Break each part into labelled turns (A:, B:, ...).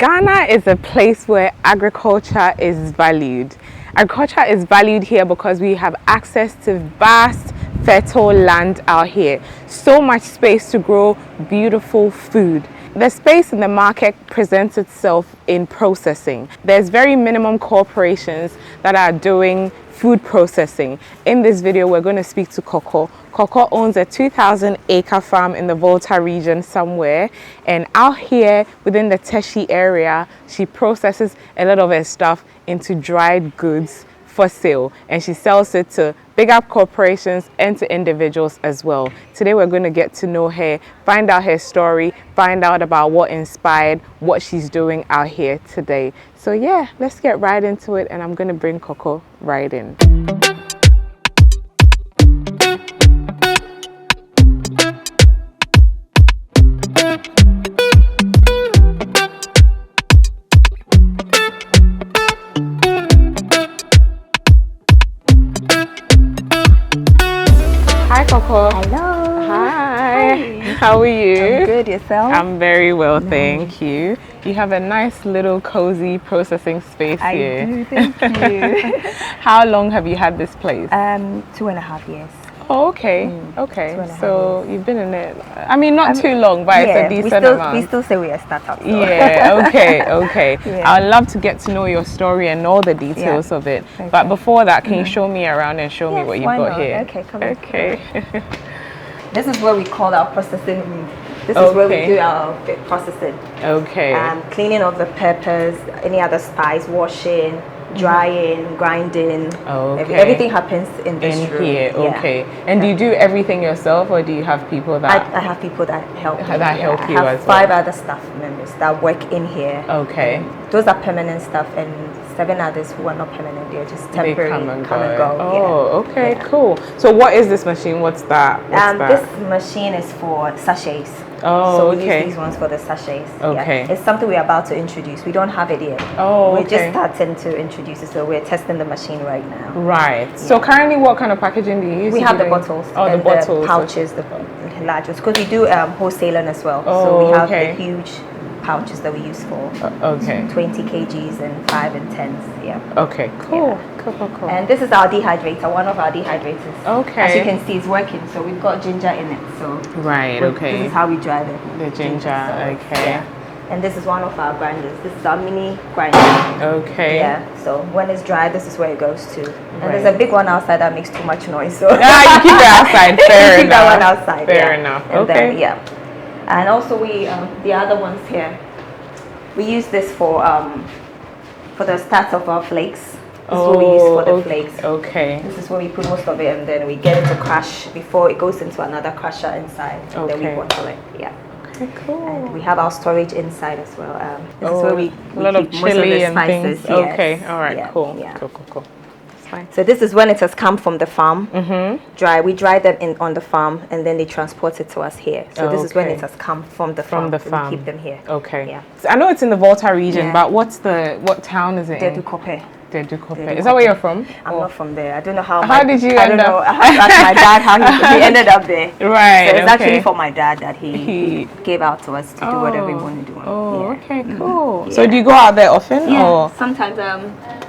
A: Ghana is a place where agriculture is valued. Agriculture is valued here because we have access to vast, fertile land out here. So much space to grow beautiful food. The space in the market presents itself in processing. There's very minimum corporations that are doing food processing. In this video, we're going to speak to Coco. Coco owns a 2,000-acre farm in the Volta region somewhere, and out here within the Teshie area, she processes a lot of her stuff into dried goods for sale, and she sells it to big up corporations and to individuals as well. Today we're going to get to know her, find out her story, find out about what inspired what she's doing out here today. So yeah, let's get right into it, and I'm going to bring Coco right in. Hi Coco.
B: Hello.
A: Hi. How are you?
B: I'm good, yourself?
A: I'm very well, thank you. You have a nice little cozy processing space here.
B: I do, thank you.
A: How long have you had this place?
B: 2.5 years.
A: Oh, okay. Okay.
B: 2.5
A: So you've been in it. I mean, not too long, but
B: yeah,
A: it's a decent amount.
B: We still say we're a startup. So.
A: Yeah, okay.
B: Yeah.
A: I'd love to get to know your story and all the details of it.
B: Okay.
A: But before that, can you show me around and show me
B: Yes,
A: what you've
B: why
A: got
B: not?
A: here?
B: Okay, come on.
A: Okay.
B: This is where we call our processing room. This is where we
A: Okay.
B: do our processing.
A: Okay.
B: Cleaning of the peppers, any other spice, washing, drying, grinding.
A: Okay.
B: Everything happens in this
A: In
B: room.
A: here,
B: Yeah.
A: okay. And do you do everything yourself, or do you have people that?
B: I have people that help me.
A: That help you
B: I have
A: as well.
B: 5 other staff members that work in here.
A: Okay.
B: Those are permanent staff, and 7 others who are not permanent. They're just
A: They
B: temporary.
A: come and
B: go.
A: go. Oh,
B: Yeah.
A: okay,
B: Yeah.
A: cool. So what is this machine? What's that?
B: This machine is for sachets.
A: Oh,
B: so we
A: okay.
B: use these ones for the sachets.
A: Okay.
B: Yeah. It's something we're about to introduce. We don't have it yet.
A: Oh,
B: We're
A: okay.
B: just starting to introduce it, so we're testing the machine right now.
A: Right. So currently, what kind of packaging do you use?
B: We
A: to
B: have
A: do
B: the bottles
A: Oh,
B: and
A: the bottles.
B: the pouches, the large ones, because we do wholesaling as well.
A: Oh,
B: so we have
A: okay.
B: the huge pouches that we use for
A: Okay.
B: 20 kgs and 5 and 10s. Yeah.
A: Okay. Cool.
B: Yeah.
A: Cool.
B: And this is our dehydrator, one of our dehydrators.
A: Okay.
B: As you can see, it's working. So we've got ginger in it. So
A: Right.
B: this
A: Okay.
B: is how we dry
A: The ginger. Okay.
B: Yeah. And this is one of our grinders. This is our mini grinder.
A: Okay.
B: Yeah. So when it's dry, this is where it goes to. And there's
A: Right.
B: a big one outside that makes too much noise. So
A: Yeah, you keep it outside. Fair
B: keep
A: enough.
B: that one outside.
A: Fair
B: yeah.
A: enough.
B: And
A: Okay.
B: then, yeah. And also we the other ones here. We use this for the start of our flakes. This is what we use for the
A: okay.
B: flakes.
A: Okay.
B: This is where we put most of it, and then we get it to crush before it goes into another crusher inside. And then we
A: Okay.
B: bottle it. Yeah.
A: Okay. Cool.
B: And we have our storage inside as well. This is where we
A: a lot of
B: keep most
A: chili
B: the
A: and
B: spices.
A: things.
B: Yes.
A: Okay. All right.
B: Yeah,
A: Cool.
B: yeah.
A: Cool. That's fine.
B: So this is when it has come from the farm, dry. We dry them on the farm, and then they transport it to us here. So this is when
A: Okay.
B: it has come from the
A: From
B: farm.
A: the
B: and
A: farm.
B: We keep them here.
A: Okay.
B: Yeah.
A: So I know it's in the Volta region,
B: Yeah.
A: but what town is it
B: They
A: in?
B: do copper.
A: Dedukope. Is that where you're from?
B: I'm
A: Or-
B: not from there. I don't know how.
A: How did you
B: I
A: end
B: don't know.
A: up-
B: I have to ask my dad how he ended up there.
A: Right.
B: So it's actually
A: okay.
B: for my dad that he
A: He-
B: gave out to us to do whatever we want to do.
A: Oh,
B: Yeah.
A: okay, cool. So
B: Yeah.
A: do you go out there often?
B: Yeah.
A: Or?
B: Sometimes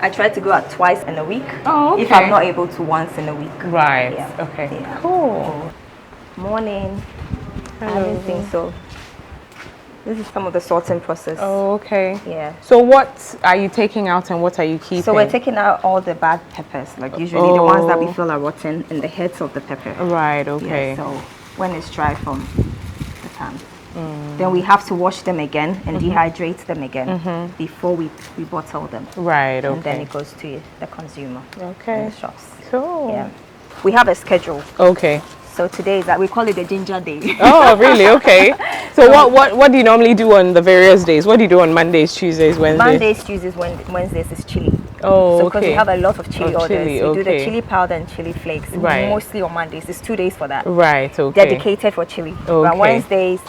B: I try to go out twice in a week.
A: Oh,
B: If
A: okay.
B: I'm not able to, once in a week.
A: Right.
B: Yeah.
A: Okay.
B: Yeah.
A: Cool.
B: Morning. I
A: Hello.
B: don't think so. This is some of the sorting process.
A: Oh, okay.
B: Yeah.
A: So what are you taking out and what are you keeping?
B: So we're taking out all the bad peppers, like usually the ones that we
A: Oh.
B: feel are rotten, and the heads of the pepper.
A: Right. Okay.
B: Yeah, so when it's dry from the pan, then we have to wash them again and dehydrate them again before we bottle them.
A: Right.
B: And then
A: Okay.
B: it goes to the consumer in
A: Okay.
B: the shops.
A: Cool.
B: Yeah. We have a schedule.
A: Okay.
B: So today is that we call it the ginger day.
A: Oh, really? Okay. So what do you normally do on the various days? What do you do on Mondays, Tuesdays, Wednesdays?
B: Mondays, Tuesdays, Wednesdays is chili.
A: Oh,
B: So because we
A: okay.
B: have a lot of chili
A: Of
B: orders,
A: chili,
B: we do the
A: okay.
B: chili powder and chili flakes.
A: Right.
B: Mostly on Mondays. It's 2 days for that.
A: Right. Okay.
B: Dedicated for chili.
A: Okay.
B: But Wednesdays,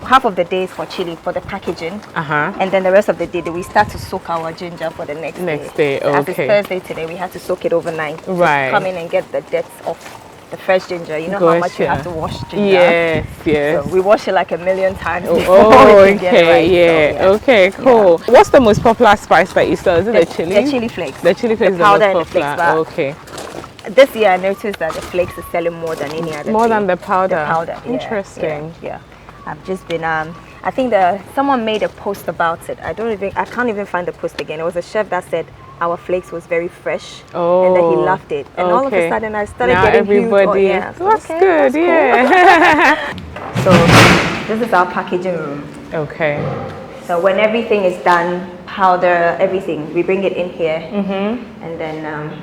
B: half of the days for chili for the packaging. And then the rest of the day, we start to soak our ginger for the next day.
A: Next day,
B: So as it's
A: okay.
B: Thursday today, we had to soak it overnight.
A: Right.
B: To come in and get the depths off the fresh ginger. You know how much you have to wash ginger.
A: Yes, yes.
B: So we wash it like a million times before
A: Oh,
B: we can get it right.
A: yeah.
B: So,
A: Okay, cool. What's the most popular spice that you sell? Is it the chili?
B: The chili flakes.
A: The chili flakes is the
B: powder
A: most
B: and the
A: popular.
B: flakes.
A: Okay.
B: This year I noticed that the flakes is selling more than any other.
A: More
B: thing.
A: than the powder.
B: The powder. Yeah,
A: Interesting.
B: Yeah. I've just been I think someone made a post about it. I can't even find the post again. It was a chef that said our flakes was very fresh, and then he loved it. And all of a sudden I started getting
A: everybody.
B: huge. Yeah.
A: That's
B: okay,
A: good.
B: that's cool.
A: Yeah.
B: So this is our packaging room.
A: Okay.
B: So when everything is done, powder, everything, we bring it in here, and then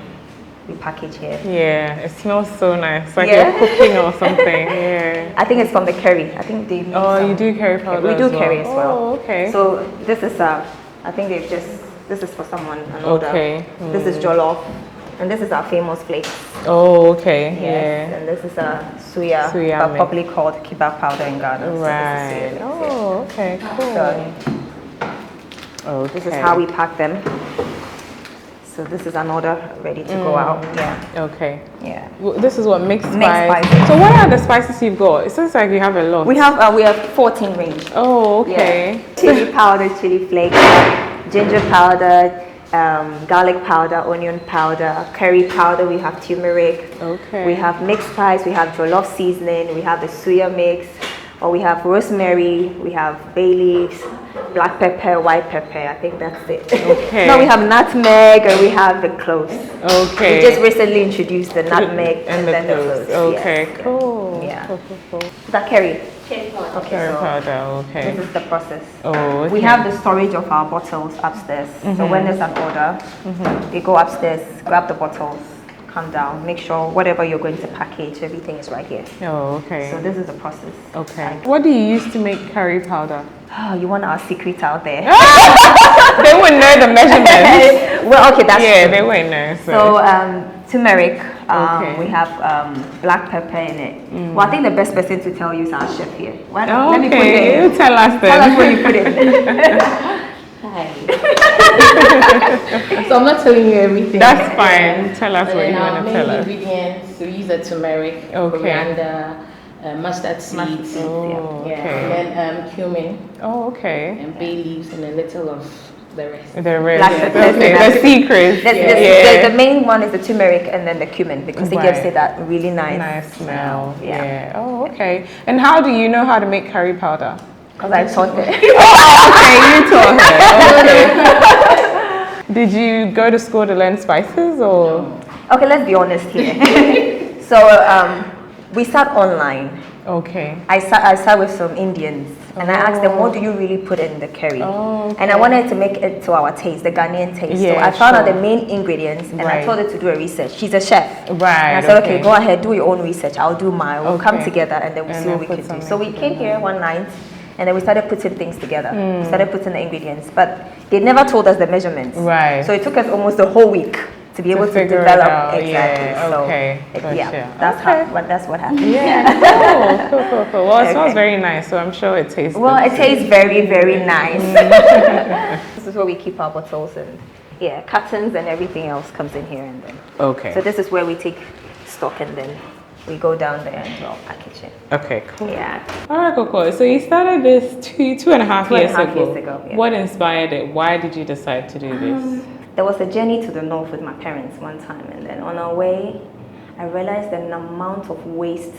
B: we package here.
A: Yeah, it smells so nice. Like
B: Yeah.
A: you're cooking or something. Yeah.
B: I think it's from the curry. I think they use
A: You do curry powder.
B: We do
A: as well.
B: curry as well.
A: Oh, okay.
B: So this is I think they've just, this is for someone, an order.
A: Okay.
B: This is jollof, and this is our famous flakes.
A: Oh, okay.
B: Yes.
A: Yeah.
B: And this is a suya,
A: Suya mix.
B: probably called kebab powder in Ghana. So
A: Right.
B: this is suya mix,
A: Oh, okay. Cool.
B: So this is how we pack them. So this is an order ready to go out. Yeah.
A: Okay.
B: Yeah.
A: Well, this is what mixed
B: Mixed
A: spice.
B: spices.
A: So what are the spices you've got? It sounds like you have a lot.
B: We have 14 range.
A: Oh, okay.
B: Yeah. Chili powder, chili flakes, ginger powder, garlic powder, onion powder, curry powder. We have turmeric.
A: Okay.
B: We have mixed spice. We have jollof seasoning. We have the suya mix. Or we have rosemary. We have bay leaves, black pepper, white pepper. I think that's it.
A: Okay.
B: No, we have nutmeg and we have the cloves.
A: Okay.
B: We just recently introduced the nutmeg and then the cloves.
A: Okay,
B: Yes.
A: cool.
B: Yeah.
A: Cool.
B: Is that curry? Okay,
A: Curry
B: so
A: powder, okay.
B: this is the process.
A: Oh, okay.
B: We have the storage of our bottles upstairs. So when there's an order, they go upstairs, grab the bottles, come down, make sure whatever you're going to package, everything is right here.
A: Oh, okay.
B: So this is the process.
A: Okay. What do you use to make curry powder?
B: Oh, you want our secret out there?
A: They wouldn't know the measurements.
B: Well, okay, that's
A: Yeah,
B: true.
A: they wouldn't know.
B: So turmeric,
A: Okay.
B: we have black pepper in it. Well, I think the best person to tell you is our chef here. Why not?
A: Oh,
B: Let me put it
A: okay,
B: in.
A: you tell us then.
B: Tell us what you put in.
C: So I'm not telling you everything.
A: That's fine. Tell us
C: But
A: what you
C: then our
A: want to
C: main
A: tell us.
C: ingredients, we use a turmeric,
A: Okay.
C: coriander, mustard seeds,
A: Oh,
C: yeah,
A: okay.
C: and then cumin
A: Oh, okay.
C: and bay leaves and a little of the rest.
A: The rest.
B: Black pepper.
A: Okay, the secret.
B: The main one is the turmeric and then the cumin because it gives
A: Right.
B: it that really nice
A: smell.
B: Yeah.
A: Yeah. Oh, okay. And how do you know how to make curry powder?
B: Because I taught it.
A: Okay, you taught her. Okay. Did you go to school to learn spices or?
B: Okay, let's be honest here. So we sat online.
A: Okay.
B: I sat with some Indians and I asked them, what do you really put in the curry?
A: Oh, okay.
B: And I wanted to make it to our taste, the Ghanaian taste. So
A: Yeah,
B: I found out
A: sure.
B: the main ingredients and I
A: Right.
B: told her to do a research. She's a chef.
A: Right.
B: And I said, okay, go ahead, do your own research. I'll do mine. We'll come
A: Okay.
B: together and then we'll
A: And
B: see what
A: then
B: we
A: put
B: can do.
A: something
B: So we came here one night and then we started putting things together. We started putting the ingredients, but they never told us the measurements.
A: Right.
B: So it took us almost a whole week to be able to
A: figure it
B: develop
A: out.
B: exactly.
A: Yeah,
B: So
A: okay.
B: yeah,
A: Gotcha.
B: that's what happened.
A: Yeah. Cool. Well, it smells
B: Okay.
A: very nice, so I'm sure it tastes
B: Well,
A: good.
B: it tastes very, very nice. This is where we keep our bottles and cartons and everything else comes in here and then.
A: Okay.
B: So this is where we take stock and then we go down there and we'll package it.
A: Okay, cool.
B: Yeah.
A: All right, Coco. So you started this two and a half years ago.
B: years ago, yeah.
A: What inspired it? Why did you decide to do this?
B: There was a journey to the north with my parents one time and then on our way, I realized the amount of waste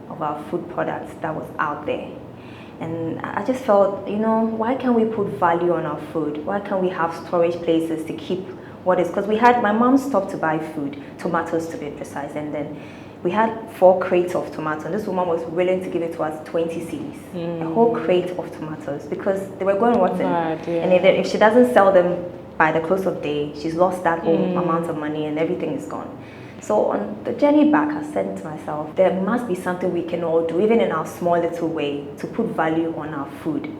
B: of our food products that was out there. And I just felt, why can't we put value on our food? Why can't we have storage places to keep what is? Because my mom stopped to buy food, tomatoes to be precise, and then we had 4 crates of tomatoes. And this woman was willing to give it to us 20 cedis, a whole crate of tomatoes, because they were going rotten.
A: Bad, yeah.
B: And if she doesn't sell them by the close of day, she's lost that whole amount of money and everything is gone. So on the journey back, I said to myself, there must be something we can all do, even in our small little way, to put value on our food,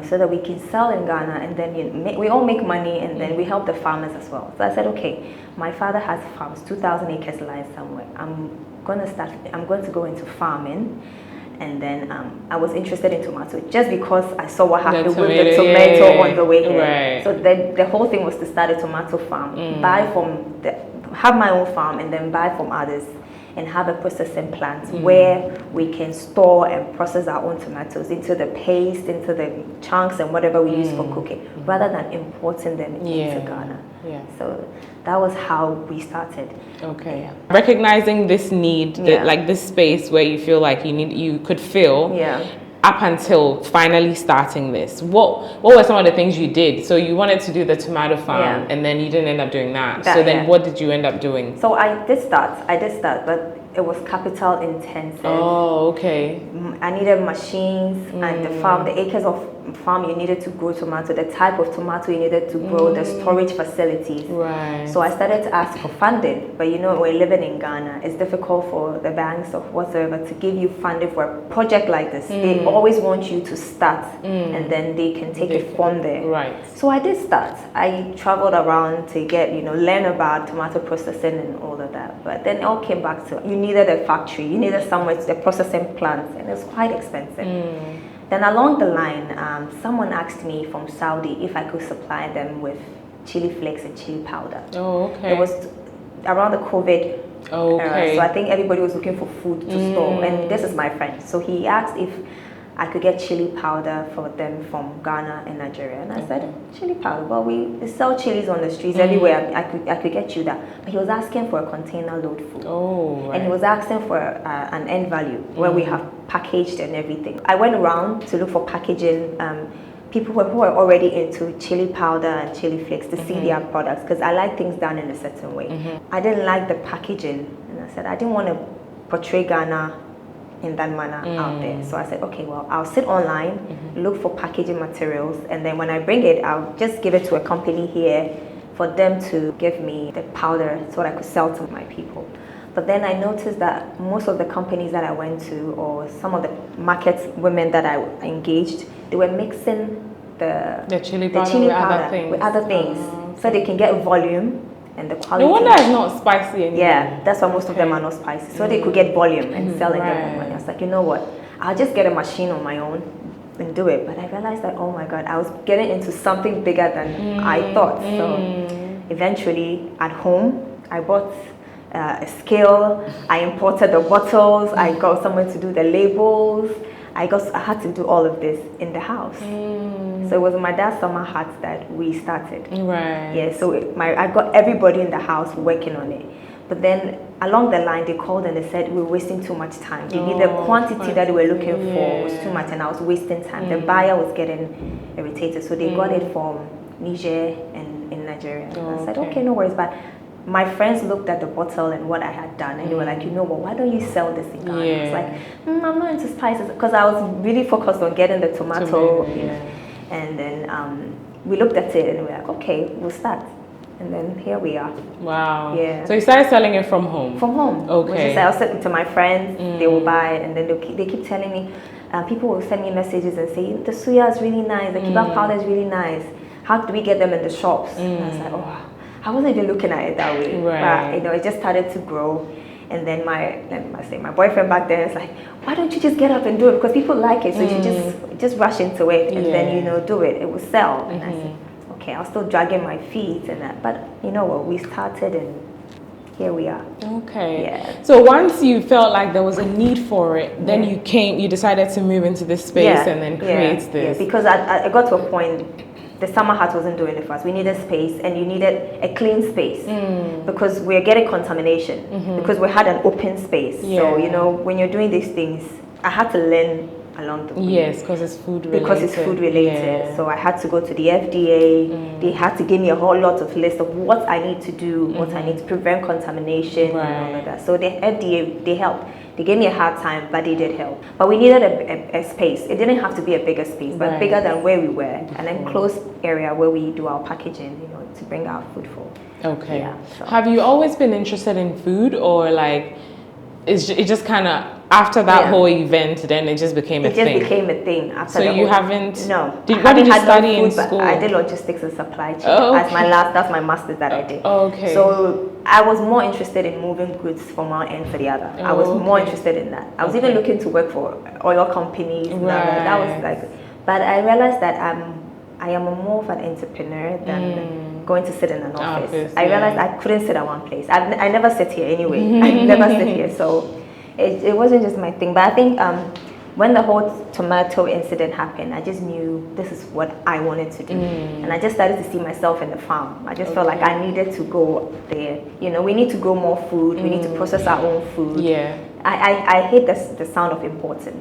B: so that we can sell in Ghana and then we all make money and then we help the farmers as well. So I said, okay, my father has farms, 2,000 acres lies somewhere. I'm going to go into farming. And then I was interested in tomato just because I saw what happened with the tomato on the way here.
A: Right.
B: So the whole thing was to start a tomato farm, have my own farm and then buy from others and have a processing plant where we can store and process our own tomatoes into the paste, into the chunks and whatever we use for cooking, rather than importing them into Ghana.
A: Yeah.
B: So that was how we started.
A: Okay. Recognizing this need, like this space where you feel like you could fill. Up until finally starting this, what were some of the things you did? So you wanted to do the tomato farm, and then you didn't end up doing that. So then what did you end up doing?
B: So I did start, but it was capital intensive.
A: Oh, okay.
B: I needed machines and the farm, the acres of farm you needed to grow tomato, the type of tomato you needed to grow, the storage facilities.
A: Right.
B: So I started to ask for funding, but we're living in Ghana. It's difficult for the banks or whatsoever to give you funding for a project like this. They always want you to start and then they can take it from there.
A: Right.
B: So I did start. I traveled around to get, learn about tomato processing and all of that. But then it all came back to, you needed a factory, you needed somewhere to the processing plant, and it's quite expensive. Then along the line, someone asked me from Saudi if I could supply them with chili flakes and chili powder.
A: Oh, okay.
B: It was around the COVID era, so I think everybody was looking for food to store, and this is my friend. So he asked if I could get chili powder for them from Ghana and Nigeria, and I said, chili powder? Well, we sell chilies on the streets everywhere. I could get you that. But he was asking for a container load full.
A: Oh, right.
B: And he was asking for an end value where we have packaged and everything. I went around to look for packaging, people who are already into chili powder and chili flakes to see their products, because I like things done in a certain way. I didn't like the packaging, and I said I didn't want to portray Ghana in that manner out there. So I said, okay, well, I'll sit online, look for packaging materials, and then when I bring it, I'll just give it to a company here for them to give me the powder so that I could sell to my people. But then I noticed that most of the companies that I went to, or some of the market women that I engaged, they were mixing the
A: chili powder
B: with other things, so they can get volume and the quality.
A: No wonder it's not spicy anymore.
B: Yeah, that's why most of them are not spicy. So they could get volume and sell and get more money. I was like, you know what? I'll just get a machine on my own and do it. But I realized that, oh my God, I was getting into something bigger than I thought. So eventually at home, I bought a scale. I imported the bottles. I got someone to do the labels. I had to do all of this in the house. So it was my dad's summer hut that we started.
A: Right.
B: Yeah, so I got everybody in the house working on it. But then along the line, they called and they said we were wasting too much time. The quantity that they were looking for was too much, and I was wasting time. The buyer was getting irritated, so they got it from Niger and in Nigeria. I said, okay, no worries. But my friends looked at the bottle and what I had done, and they were like, you know what, why don't you sell this in Ghana? I was like, I'm not into spices, because I was really focused on getting the tomato. And then we looked at it and we were like, okay, we'll start. And then here we are.
A: Wow.
B: Yeah.
A: So you started selling it from home?
B: From home.
A: Okay.
B: I'll send it to my friends, they will buy it, and then they keep telling me, people will send me messages and say, the suya is really nice, the kebab powder is really nice. How do we get them in the shops? And I was like, oh, I wasn't even looking at it that way.
A: Right.
B: But it just started to grow. And then my boyfriend back then is like, why don't you just get up and do it? Because people like it, so you should just rush into it and then do it. It will sell. And I said, okay, I was still dragging my feet and that, but you know what? We started and here we are.
A: Okay.
B: Yeah.
A: So once you felt like there was a need for it, then you decided to move into this space and then create this.
B: Yeah, because I got to a point. The summer hut wasn't doing it for us. We needed space, and you needed a clean space because we're getting contamination because we had an open space. So when you're doing these things, I had to learn along the way.
A: Yes, because it's food related.
B: Because it's food related. So I had to go to the FDA. They had to give me a whole lot of list of what I need to do, what I need to prevent contamination and all of that. So the FDA, they helped. They gave me a hard time, but they did help. But we needed a space. It didn't have to be a bigger space, but bigger than where we were, an enclosed area where we do our packaging, to bring our food for.
A: Okay.
B: Yeah, so.
A: Have you always been interested in food, or like it just kind of after that whole event, then it just became a thing?
B: It just became a thing after.
A: So you haven't?
B: No.
A: What did you study in school?
B: I did logistics and supply chain. That's my master's that I did.
A: Okay.
B: So I was more interested in moving goods from one end to the other. I was more interested in that. I was even looking to work for oil companies. That was like, but I realized that I am more of an entrepreneur than going to sit in an office. I
A: yeah.
B: realized I couldn't sit at one place. I never sit here anyway. I never sit here. So it wasn't just my thing. But I think when the whole tomato incident happened, I just knew this is what I wanted to do. And I just started to see myself in the farm. I just felt like I needed to go there. You know, we need to grow more food. We need to process our own food.
A: Yeah.
B: I hate the sound of importing.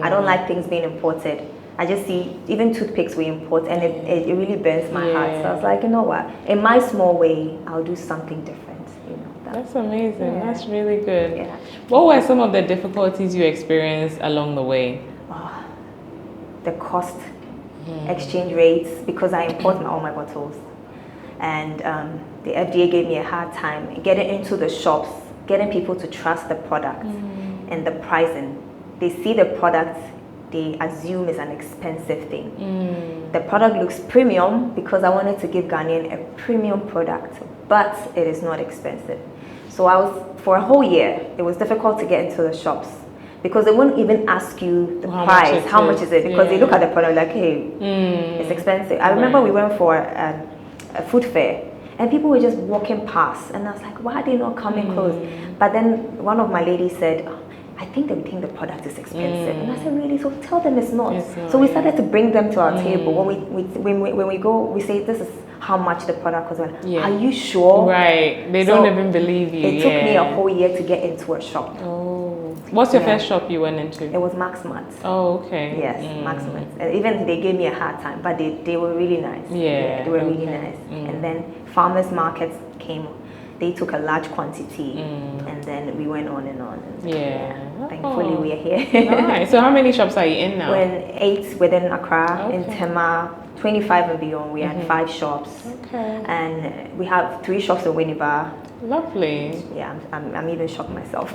B: I don't like things being imported. I just see even toothpicks we import, and it really burns my heart. So I was like, you know what? In my small way, I'll do something different. You know.
A: That's amazing.
B: Yeah.
A: That's really good.
B: Yeah.
A: What were some of the difficulties you experienced along the way?
B: The cost, exchange rates, because I import all my bottles, and the FDA gave me a hard time getting into the shops, getting people to trust the product and the pricing. They see the product, they assume it's an expensive thing. The product looks premium because I wanted to give Ghanaian a premium product, but it is not expensive. So for a whole year, it was difficult to get into the shops because they wouldn't even ask you the price, how much is it, because they look at the product like, hey, it's expensive. I remember we went for a food fair, and people were just walking past, and I was like, why are they not coming close? But then one of my ladies said, I think they think the product is expensive. And I said, really? So tell them it's not. So we started to bring them to our table. When we go, we say, this is how much the product was. Are you sure?
A: Right. They don't even believe you.
B: It took me a whole year to get into a shop.
A: Oh. What's your first shop you went into?
B: It was Max Mart.
A: Oh, okay.
B: Yes, Max Mart. And even they gave me a hard time, but they were really nice.
A: Yeah.
B: They were really nice. And then farmers markets came. They took a large quantity, and then we went on and on. And thankfully, we are here.
A: Nice. So how many shops are you in now?
B: We're in 8 within Accra, in Tema, 25 and beyond. We had 5 shops.
A: Okay.
B: And we have 3 shops in Winneba.
A: Lovely.
B: Yeah, I'm even shocked myself.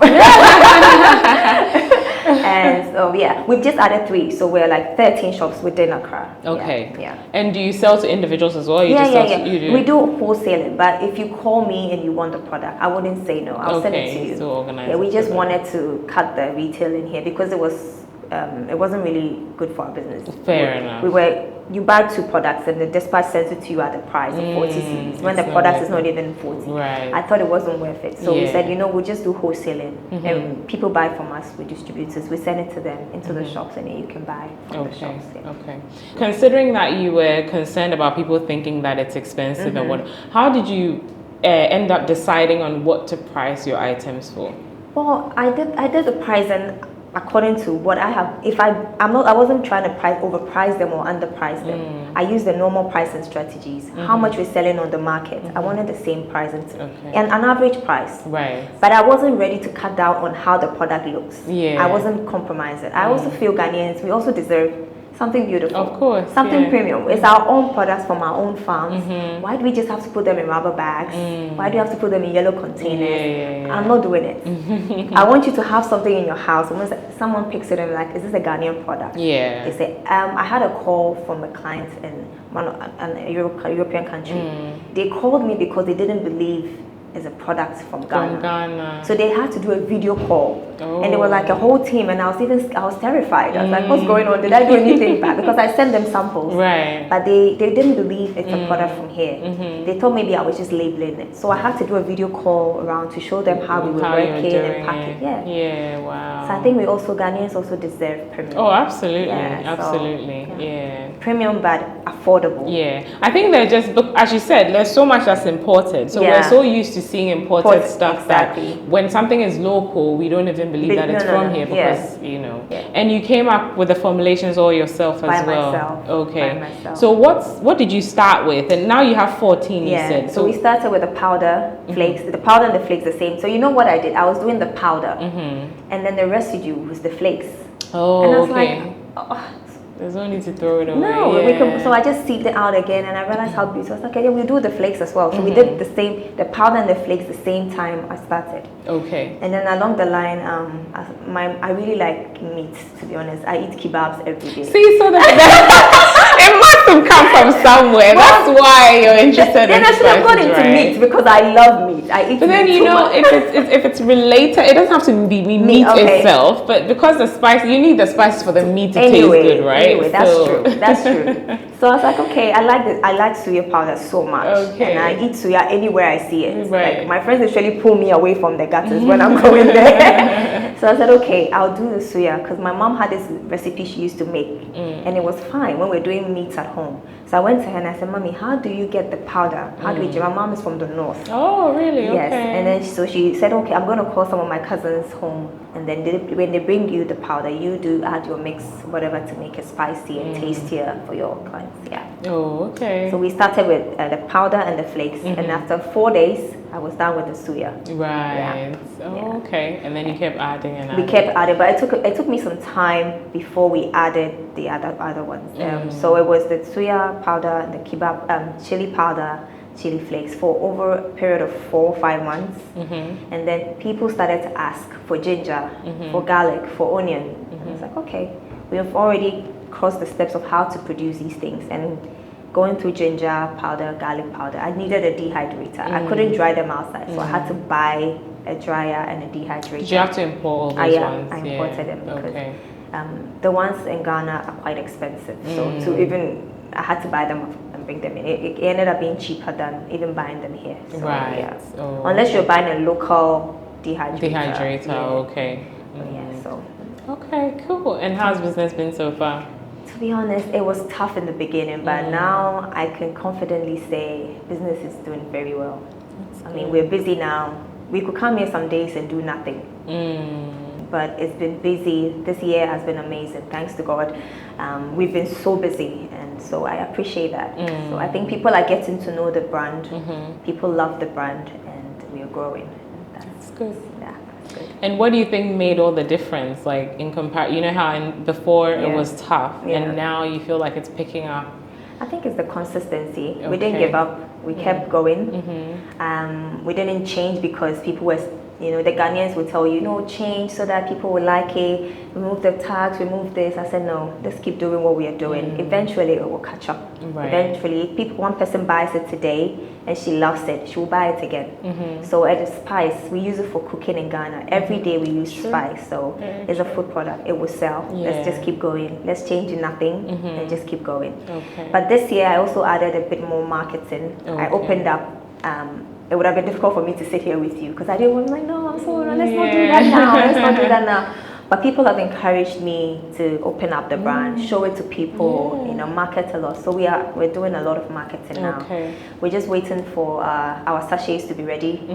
B: And so we've just added 3, so we're like 13 shops within Accra.
A: Okay.
B: Yeah.
A: And do you sell to individuals as well? You
B: You
A: do?
B: We do wholesaling, but if you call me and you want the product, I wouldn't say no. I'll send it to you.
A: So organized.
B: Yeah, we just wanted to cut the retail in here because it wasn't really good for our business.
A: Fair enough.
B: You buy 2 products and the dispatch sends it to you at the price of 40 cedis when the product is not even 40.
A: Right.
B: I thought it wasn't worth it. So we said, we'll just do wholesaling. And people buy from us with distributors. We send it to them into the shops, and then you can buy from the shops. Yeah.
A: Okay. Considering that you were concerned about people thinking that it's expensive and what, how did you end up deciding on what to price your items for?
B: Well, I did the price, and according to what I have, I wasn't trying to overprice them or underprice them. I used the normal pricing strategies. How much we're selling on the market. I wanted the same price and an average price.
A: Right.
B: But I wasn't ready to cut down on how the product looks.
A: Yeah.
B: I wasn't compromising. I also feel Ghanaians, we also deserve something beautiful.
A: Of course.
B: Something premium. It's our own products from our own farms. Why do we just have to put them in rubber bags? Why do you have to put them in yellow containers? I'm not doing it. I want you to have something in your house. And when someone picks it and like, is this a Ghanaian product?
A: Yeah.
B: They say, I had a call from a client in a European country. They called me because they didn't believe it's a product from Ghana. So they had to do a video call. And they were like a whole team, and I was terrified. I was like, what's going on? Did I do anything bad? Because I sent them samples.
A: Right.
B: But they didn't believe it's a product from here. They thought maybe I was just labeling it. So I had to do a video call around to show them how we were working and packing.
A: Yeah, wow.
B: So I think Ghanaians also deserve premium.
A: Oh, absolutely.
B: Yeah,
A: Absolutely.
B: So, premium but affordable.
A: Yeah. I think they're just, as you said, there's so much that's imported. So we're so used to seeing imported stuff that when something is local, we don't even believe that it's from here because, And you came up with the formulations all yourself as well.
B: Myself.
A: Okay.
B: By myself.
A: So what did you start with? And now you have 14, you said.
B: So we started with the powder flakes. The powder and the flakes the same. So you know what I did? I was doing the powder. And then the residue was the flakes.
A: Oh,
B: and I was
A: okay.
B: like,
A: there's no need to throw it away.
B: No, so I just sieved it out again, and I realized how beautiful. I was like, okay, we'll do the flakes as well. So we did the powder and the flakes the same time I started.
A: Okay.
B: And then along the line, I really like meat, to be honest. I eat kebabs every day.
A: See, so it must to come from somewhere. That's why you're interested
B: Then
A: in
B: I should have gone
A: spices,
B: into
A: right?
B: meat because I love meat. I eat
A: But then
B: meat
A: you
B: too
A: know,
B: much.
A: if it's related, it doesn't have to be meat
B: okay.
A: itself. But because the spice, you need the spices for the meat to
B: Anyway,
A: taste good, right?
B: Anyway, that's true. That's true. So I was like, okay, I like this. I like suya powder so much,
A: Okay.
B: and I eat suya anywhere I see it.
A: Right.
B: Like my friends usually pull me away from the gutters when I'm going there. So I said, okay, I'll do the suya because my mom had this recipe she used to make, and it was fine when we're doing meats at home. So I went to her and I said, Mommy, how do you get the powder? How do you do? My mom is from the north.
A: Oh, really?
B: Yes,
A: Okay.
B: and then so she said, okay, I'm going to call some of my cousins home, and then when they bring you the powder, you do add your mix, whatever, to make it spicy and tastier for your clients. Yeah.
A: Oh, okay.
B: So we started with the powder and the flakes, and after 4 days, I was done with the suya.
A: Right.
B: Yeah.
A: Oh,
B: Yeah.
A: okay. And then you kept adding and
B: We
A: adding.
B: kept adding, but it took me some time before we added the other ones. So it was the suya powder, the kebab, chili powder, chili flakes for over a period of 4 or 5 months. And then people started to ask for ginger, for garlic, for onion. And I was like, okay, we have already crossed the steps of how to produce these things. And going through ginger powder, garlic powder, I needed a dehydrator. I couldn't dry them outside, so I had to buy a dryer and a dehydrator.
A: Did you have to import all those
B: Yeah,
A: ones?
B: I imported them because
A: Okay.
B: the ones in Ghana are quite expensive. So I had to buy them and bring them in. It ended up being cheaper than even buying them here. So,
A: Right.
B: Yeah.
A: Oh,
B: Unless you're buying a local dehydrator.
A: Dehydrator.
B: Yeah.
A: Okay.
B: Yeah. So
A: Okay. Cool. And how's business been so far?
B: to be honest, it was tough in the beginning, but now I can confidently say business is doing very well. I mean, we're busy now. We could come here some days and do nothing. But it's been busy. This year has been amazing, thanks to God. We've been so busy, and so I appreciate that. So I think people are getting to know the brand. People love the brand, and we are growing.
A: That's good.
B: Yeah, that's good.
A: And what do you think made all the difference? Like in you know how before it
B: Yeah.
A: was tough,
B: Yeah.
A: and now you feel like it's picking up.
B: I think it's the consistency. We didn't
A: Okay.
B: give up. We kept going. We didn't change because people were, the Ghanaians would tell you, no, change so that people will like it. Remove the tax, remove this. I said, no, let's keep doing what we are doing. Eventually, it will catch up.
A: Right.
B: Eventually, one person buys it today and she loves it, she will buy it again. So at the spice, we use it for cooking in Ghana. Every day we use spice. So it's a food product. It will sell. Let's just keep going. Let's change nothing and just keep going.
A: Okay.
B: But this year, I also added a bit more marketing. I opened up. It would have been difficult for me to sit here with you because I didn't want to like, no, I'm sorry, let's not do that now. Let's not do that now. But people have encouraged me to open up the brand, show it to people, market a lot. So we're doing a lot of marketing now.
A: Okay.
B: We're just waiting for our sachets to be ready,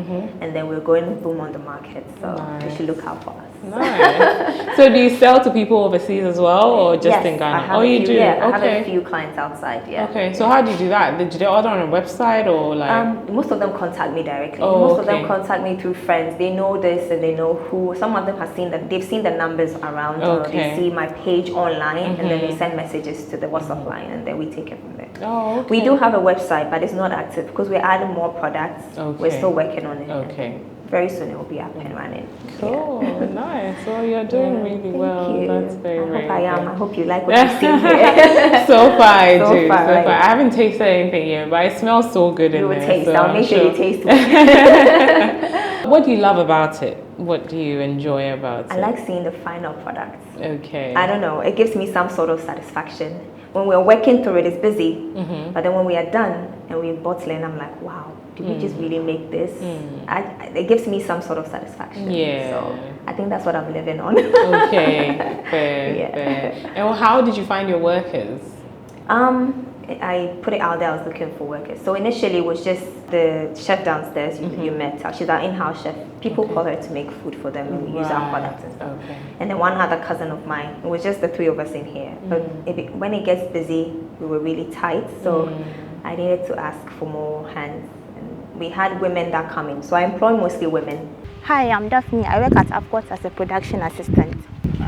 B: and then we're going boom on the market. So you should look out for us.
A: Nice. So do you sell to people overseas as well, or just
B: Yes,
A: in Ghana?
B: I have
A: Oh,
B: a
A: you
B: few,
A: do.
B: Yeah, I
A: Okay.
B: have a few clients outside. Yeah.
A: Okay. So how do you do that? Did they order on a website or like?
B: Most of them contact me directly.
A: Oh,
B: Most of them
A: okay.
B: contact me through friends. They know this and they know who. Some of them have seen that they've seen the numbers around. Or
A: Okay.
B: they see my page online and then they send messages to the WhatsApp line and then we take it from there.
A: Oh, okay.
B: We do have a website, but it's not active because we're adding more products.
A: Okay.
B: We're still working on it.
A: Okay.
B: Very soon it will be up and running.
A: Cool. Nice. Well, you're doing really
B: Thank
A: well.
B: you.
A: That's very,
B: I
A: very
B: hope I am.
A: good.
B: I hope you like what you see here.
A: So far, I
B: So
A: do.
B: far,
A: So
B: right.
A: far, I haven't tasted anything yet, but it smells so good
B: You
A: in
B: will
A: there.
B: taste.
A: so
B: I'll
A: I'm
B: make sure you taste it.
A: What do you love about it? What do you enjoy about
B: I
A: it?
B: like seeing the final products.
A: Okay.
B: I don't know, it gives me some sort of satisfaction. When we're working through it, it's busy. But then when we are done and we're bottling, I'm like, wow, did we just really make this? It gives me some sort of satisfaction.
A: Yeah.
B: So I think that's what I'm living on.
A: Okay. Fair,
B: Yeah.
A: fair. And how did you find your workers?
B: I put it out there, I was looking for workers. So initially it was just the chef downstairs you met. She's our in-house chef. People call her to make food for them and we use our products and stuff.
A: Okay.
B: And then one other cousin of mine. It was just the three of us in here. But when it gets busy, we were really tight. So I needed to ask for more hands. And we had women that come in. So I employ mostly women.
D: Hi, I'm Daphne. I work at Afcot as a production assistant.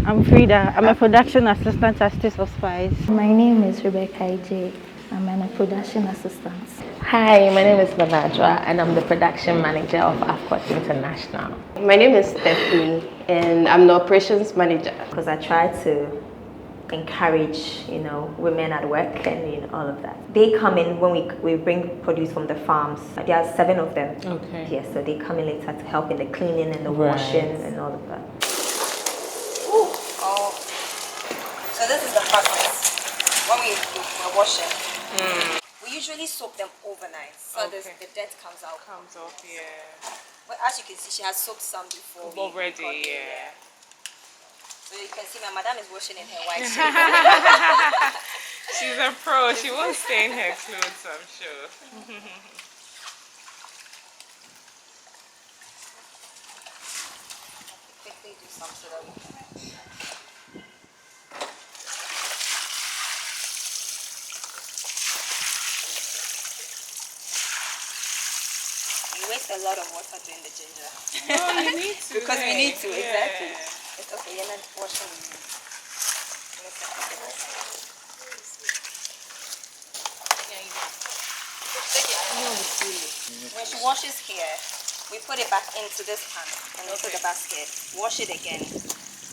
E: I'm Frida. I'm a production assistant at Taste of Spice.
F: My name is Rebecca J. I'm a production assistant.
C: Hi, my name is Lavadra and I'm the production manager of Afcot International.
G: My name is Stephanie and I'm the operations manager.
B: Because I try to encourage, women at work and all of that. They come in when we bring produce from the farms. There are 7 of them.
A: Okay.
B: Yes, so they come in later to help in the cleaning and the
A: Right.
B: washing and all of that. Ooh, oh. So this is the process. When we're washing, we usually soak them overnight so the dirt comes out.
A: Comes off, yeah.
B: But as you can see, she has soaked some before.
A: Already, yeah.
B: So you can see my madam is washing in her white sheet.
A: She's a pro. She won't stain her clothes, I'm sure.
B: Quickly do some so that we can. You waste a lot of water doing the ginger.
A: Oh, you need to.
B: Because we need to,
A: yeah.
B: exactly. It's okay, you're not washing. When she washes here, we put it back into this pan and into the basket. Wash it again.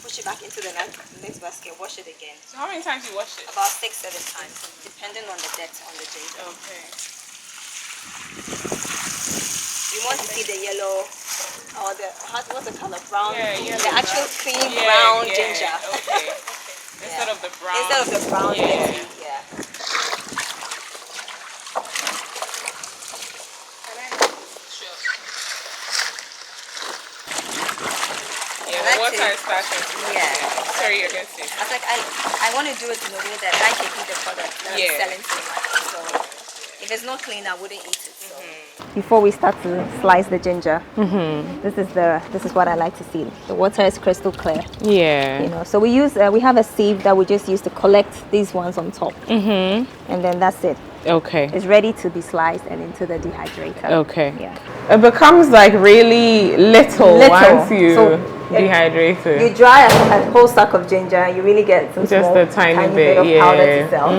B: Push it back into the next basket. Wash it again.
A: So how many times you wash it?
B: About 6-7 times, depending on the dirt on the ginger.
A: Okay.
B: You want to see the yellow or what's the color? Brown?
A: Yeah, yellow,
B: the actual
A: brown.
B: clean brown
A: Yeah,
B: ginger.
A: Okay. Instead of the brown.
B: Instead of the brown
A: Yeah.
B: dirty, yeah.
A: Yeah,
B: I
A: the
B: like
A: water
B: to-
A: is starting to
B: Yeah.
A: Sorry, you're going to say.
B: I was like, I want to do it in a way that I can eat the product that
A: Yeah.
B: I'm selling to the market. So if it's not clean, I wouldn't eat it. So. Before we start to slice the ginger, this is what I like to see. The water is crystal clear.
A: Yeah.
B: So we have a sieve that we just use to collect these ones on top, and then that's it.
A: Okay.
B: It's ready to be sliced and into the dehydrator.
A: Okay.
B: Yeah.
A: It becomes like really little once you
B: So,
A: dehydrate it.
B: You dry a whole sack of ginger, you really get some
A: Just
B: small,
A: a tiny bit,
B: of powder
A: yeah.
B: to sell.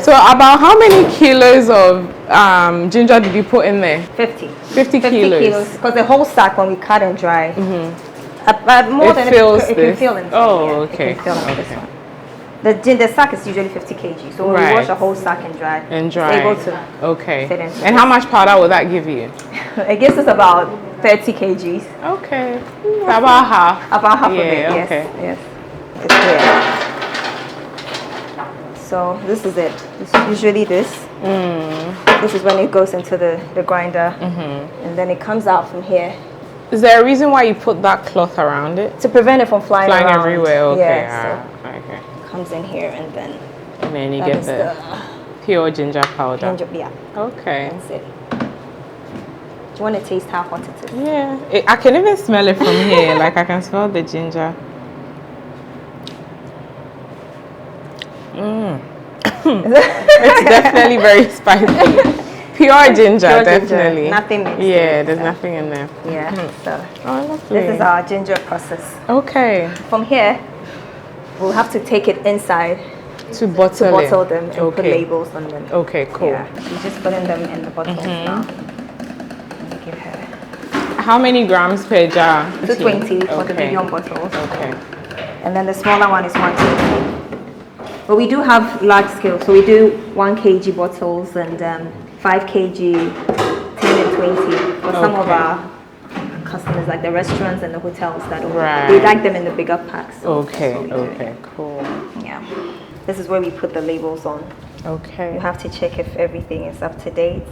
A: So about how many kilos of ginger did you put in there?
B: 50.
A: 50 kilos.
B: Because the whole sack, when we cut and dry, more
A: It
B: than
A: fills
B: it can
A: this.
B: fill in.
A: Oh, okay.
B: It can fill in this
A: Okay.
B: one. The sack is usually 50 kg. So when
A: Right.
B: we wash a whole sack and dry,
A: And dry.
B: it's able to
A: Okay.
B: fit into
A: And how much powder will that give you?
B: It gives us about 30 kgs.
A: Okay. So about half.
B: About half of it,
A: Yeah,
B: yes.
A: okay.
B: Yes. It's here. So this is it. This is usually this. This is when it goes into the grinder. And then it comes out from here
A: Is there a reason why you put that cloth around it?
B: to prevent it from flying
A: Flying
B: around.
A: everywhere. Okay.
B: Yeah,
A: Okay.
B: so it comes in here and then
A: And then you
B: that
A: get
B: is
A: the pure ginger powder.
B: ginger. Yeah,
A: Okay.
B: that's it. Do you want to taste how hot it is?
A: Yeah. I can even smell it from here. Like I can smell the ginger. It's definitely very spicy. Pure ginger,
B: Pure ginger,
A: definitely.
B: nothing mixed
A: Yeah,
B: in,
A: there's
B: so.
A: nothing in there.
B: Yeah. So
A: Oh, lovely.
B: this is our ginger process.
A: Okay.
B: From here, we'll have to take it inside
A: To bottle,
B: bottle
A: it.
B: them and put
A: Okay.
B: labels on them.
A: Okay, cool.
B: Yeah, you just putting them in the bottles now. And give her
A: How many grams per jar?
B: 220 for the
A: Okay.
B: medium bottles,
A: Okay.
B: and then the smaller one is 120. But we do have large scale, so we do 1 kg bottles and 5 kg, 10 and 20 for some of
A: Okay.
B: our customers, like the restaurants and the hotels that
A: Right.
B: they like them in the bigger packs.
A: Okay,
B: So we do
A: okay,
B: it.
A: cool.
B: Yeah, this is where we put the labels on. You
A: Okay.
B: have to check if everything is up to date.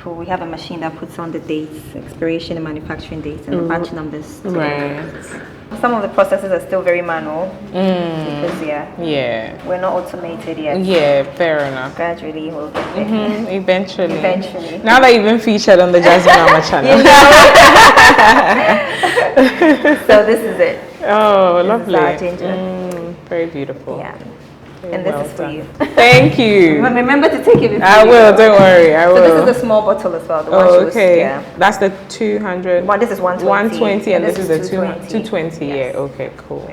B: We have a machine that puts on the dates, expiration and manufacturing dates, and the batch numbers. to
A: Right.
B: Some of the processes are still very manual because
A: Yeah.
B: we're not automated yet.
A: Yeah, fair enough.
B: Gradually we'll get there.
A: Eventually.
B: Eventually.
A: Now that you've been featured on the Jasmine Mama channel.
B: So this is it.
A: Oh,
B: This
A: lovely.
B: is our ginger.
A: Very beautiful.
B: Yeah.
A: Very
B: And this
A: well
B: is for
A: done.
B: you.
A: Thank you.
B: Remember to take it before
A: I
B: you
A: will,
B: go.
A: don't worry. I
B: So
A: will.
B: this is the small bottle as well. The one
A: Oh,
B: she was-
A: okay.
B: Yeah.
A: That's the 200.
B: Well, this is 120.
A: 120 and this is the
B: 220.
A: 220.
B: Yes.
A: Yeah, okay, cool.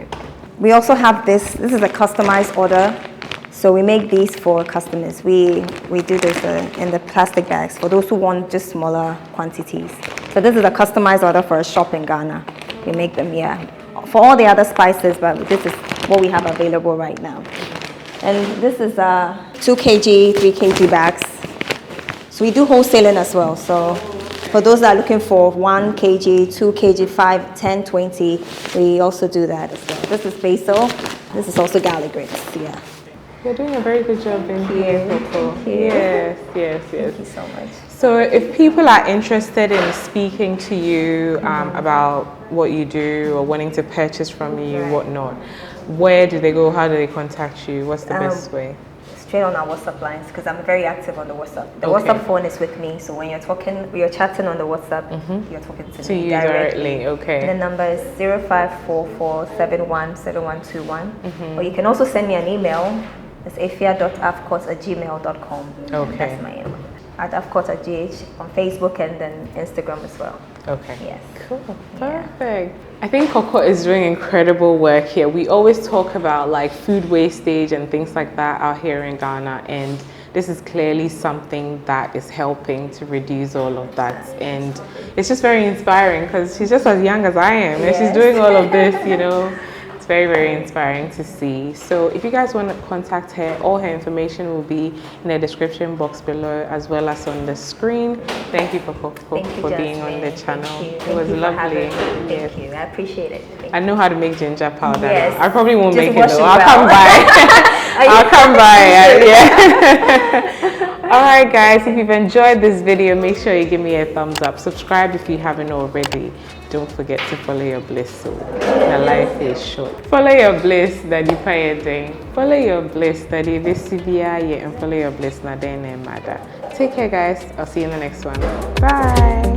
B: We also have this. This is a customized order. So we make these for customers. We do this in the plastic bags for those who want just smaller quantities. So this is a customized order for a shop in Ghana. We make them here for all the other spices, but this is what we have available right now. And this is 2 kg, 3 kg bags. So we do wholesaling as well. So for those that are looking for 1 kg, 2 kg, 5, 10, 20, we also do that as well. This is basil. This is also garlic grapes. Yeah.
A: You're doing a very good job in here, Coco. Yes.
B: Thank you so much.
A: So if people are interested in speaking to you about what you do or wanting to purchase from you, whatnot, where do they go? How do they contact you? What's the best way?
B: Straight on our WhatsApp lines, because I'm very active on the WhatsApp. The
A: Okay.
B: WhatsApp phone is with me, so when you're chatting on the WhatsApp, you're talking to me
A: you
B: directly.
A: Okay.
B: The number is 0544717121, or you can also send me an email. It's afia.afcourt@gmail.com.
A: Okay.
B: That's my email. At afcourt@gh on Facebook and then Instagram as well.
A: Okay.
B: Yes.
A: Cool. Perfect. I think Coco is doing incredible work here. We always talk about like food wastage and things like that out here in Ghana, and this is clearly something that is helping to reduce all of that. And it's just very inspiring because she's just as young as I am, and she's doing all of this, you know. It's very, very inspiring to see. So if you guys want to contact her, all her information will be in the description box below as well as on the screen. Thank you for being on the channel. It was lovely.
B: Thank you. I appreciate it.
A: I know how to make ginger powder.
B: Yes.
A: Now. I probably won't
B: Just
A: make it
B: wash
A: though.
B: it
A: I'll
B: well.
A: come by. I'll come by. Yeah. All right, guys. If you've enjoyed this video, make sure you give me a thumbs up. Subscribe if you haven't already. Don't forget to follow your bliss. So the life is short. Follow your bliss. Daddy Payeding. Follow your bliss. Daddy Visibia. And follow your bliss. Nadine Mada. Take care, guys. I'll see you in the next one. Bye.